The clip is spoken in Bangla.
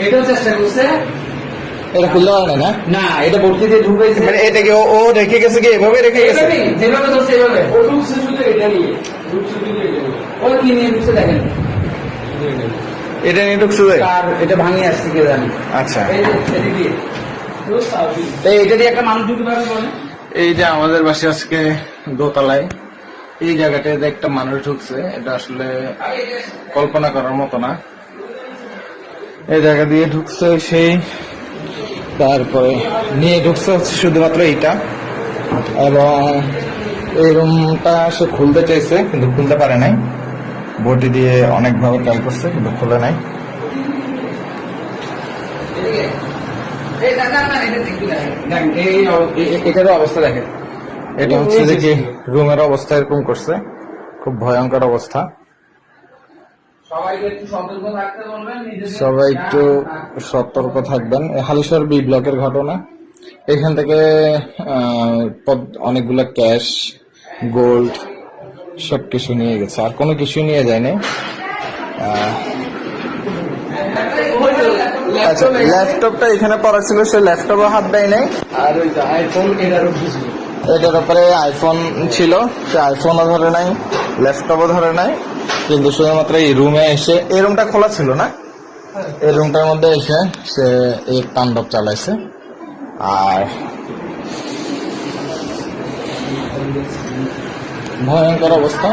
এটাও চেষ্টা করছে, এটা খুলতে পারে না। না এটা ভর্তি দিয়ে ঢুকাইছে। মানে এটা কি ও রেখে গেছে কি এভাবে রেখে গেছে? যেভাবে ধরছে এভাবে ও ঢুকছে শুধু এটা নিয়ে, ঢুকছে শুধু এটা নিয়ে। ও কি নিয়ে ঢুকছে দেখেন, এটা নিয়ে ঢুকছে যে? আর এটা ভাঙিয়ে আসছে কে জানি। আচ্ছা, এই যে এটা দিয়ে এটা দিয়ে একটা মানুষ ঢুকতে পারবে বলে। এই যে আমাদের বাসে আজকে দোতলায় এই জায়গাটায় যে একটা মানুষ ঢুকছে, এটা আসলে কল্পনা করার মতো না। এই জায়গা দিয়ে ঢুকছে সেই, তারপরে নিয়ে ঢুকছে হচ্ছে শুধুমাত্র এইটা, এবং এই রুমটা সে খুলতে চাইছে কিন্তু খুলতে পারে নাই। বটি দিয়ে অনেকভাবে ট্রাই করছে কিন্তু খুলে নাই। এটারও অবস্থা দেখেন, এটা হচ্ছে যে কি রুমের অবস্থা এরকম করছে, খুব ভয়ঙ্কর অবস্থা। সবাইকে একটু সতর্ক থাকতে বলবেন, সবাই একটু সতর্ক থাকবেন। হালিশহর বি ব্লকের ঘটনা। এখান থেকে অনেকগুলো ক্যাশ, গোল্ড সবকিছু নিয়ে গেছে, আর কোনো কিছু নিয়ে যায়নি। আচ্ছা, ল্যাপটপটা এখানে পড়া ছিল, সে ল্যাপটপও হাত দেয় নাই। আর ওই আইফোন এটার এটার উপরে আইফোন ছিল, সে আইফোনও ধরে নাই, ল্যাপটপও ধরে নাই, কিন্তু শুধুমাত্র এই রুমে এসে, এই রুমটা খোলা ছিল না, এই রুমটার মধ্যে এসে সে এই তাণ্ডব চালাইছে। আর ভয়ঙ্কর অবস্থা।